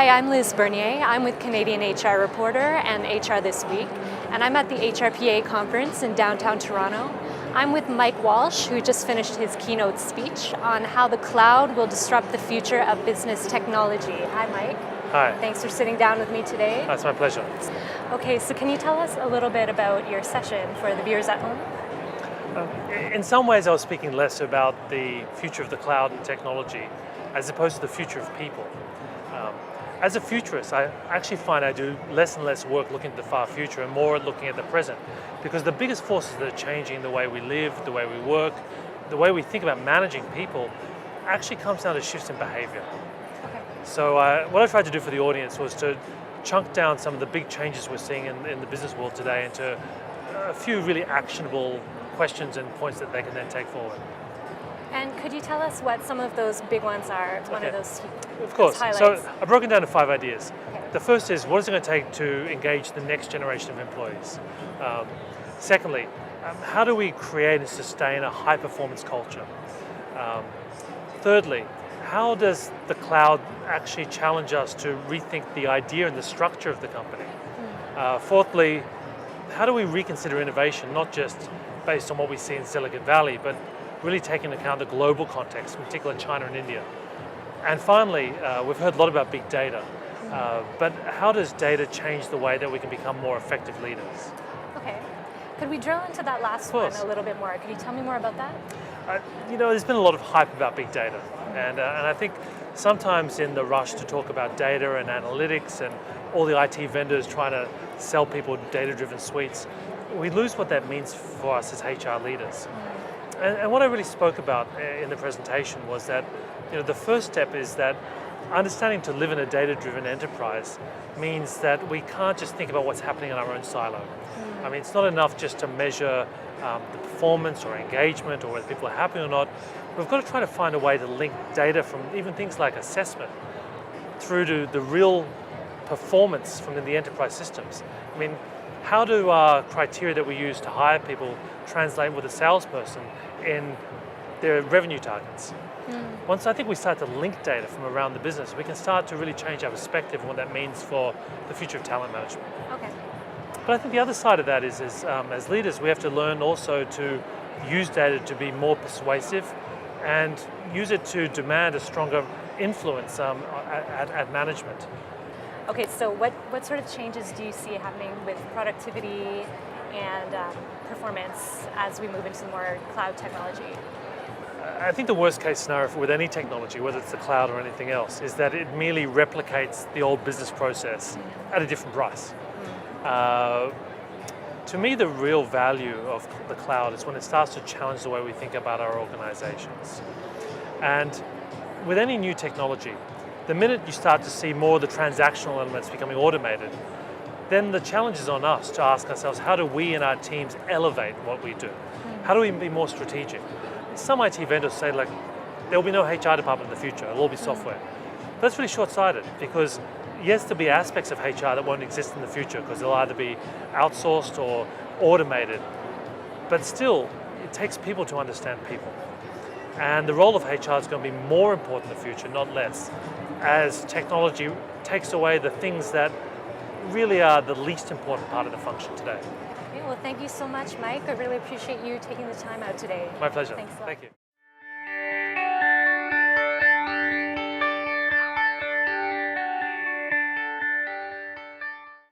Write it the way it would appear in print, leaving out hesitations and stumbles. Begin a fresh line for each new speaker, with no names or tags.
Hi, I'm Liz Bernier. I'm with Canadian HR Reporter and HR This Week, and I'm at the HRPA conference in downtown Toronto. I'm with Mike Walsh, who just finished his keynote speech on how the cloud will disrupt the future of business technology. Hi, Mike.
Hi.
Thanks for sitting down with me today.
That's my pleasure.
Okay, so can you tell us a little bit about your session for the viewers at home?
In some ways, I was speaking less about the future of the cloud and technology as opposed to the future of people. As a futurist, I actually find I do less and less work looking at the far future and more looking at the present, because the biggest forces that are changing the way we live, the way we work, the way we think about managing people actually comes down to shifts in behavior.
Okay.
So what I tried to do for the audience was to chunk down some of the big changes we're seeing in the business world today into a few really actionable questions and points that they can then take forward.
And could you tell us what some of those big ones are? One of those
Of course.
highlights.
So I've broken down to 5 ideas.
Okay.
The first is, what is it going to take to engage the next generation of employees? Secondly, how do we create and sustain a high-performance culture? Thirdly, how does the cloud actually challenge us to rethink the idea and the structure of the company? Fourthly, how do we reconsider innovation, not just based on what we see in Silicon Valley, but really taking into account the global context, in particular China and India? And finally, we've heard a lot about big data, but how does data change the way that we can become more effective leaders?
Okay. Could we drill into that last one a little bit more? Could you tell me more about that?
There's been a lot of hype about big data, and I think sometimes in the rush to talk about data and analytics and all the IT vendors trying to sell people data-driven suites, we lose what that means for us as HR leaders. And what I really spoke about in the presentation was that the first step is that understanding to live in a data-driven enterprise means that we can't just think about what's happening in our own silo. I mean, it's not enough just to measure the performance or engagement or whether people are happy or not. We've got to try to find a way to link data from even things like assessment through to the real performance from the enterprise systems. I mean, how do our criteria that we use to hire people translate with a salesperson in their revenue targets? Once I think we start to link data from around the business, we can start to really change our perspective on what that means for the future of talent management.
Okay.
But I think the other side of that is as leaders, we have to learn also to use data to be more persuasive and use it to demand a stronger influence at management.
Okay, so what sort of changes do you see happening with productivity and performance as we move into more cloud technology?
I think the worst case scenario with any technology, whether it's the cloud or anything else, is that it merely replicates the old business process at a different price. To me, the real value of the cloud is when it starts to challenge the way we think about our organizations. And with any new technology, the minute you start to see more of the transactional elements becoming automated, then the challenge is on us to ask ourselves, how do we and our teams elevate what we do? How do we be more strategic? Some IT vendors say, like, there will be no HR department in the future, it'll all be software. But that's really short-sighted, because yes, there'll be aspects of HR that won't exist in the future because they'll either be outsourced or automated. But still, it takes people to understand people. And the role of HR is going to be more important in the future, not less, as technology takes away the things that really are the least important part of the function today.
Okay, well, thank you so much, Mike. I really appreciate you taking the time out today.
My pleasure.
Thanks a lot.
Thank you.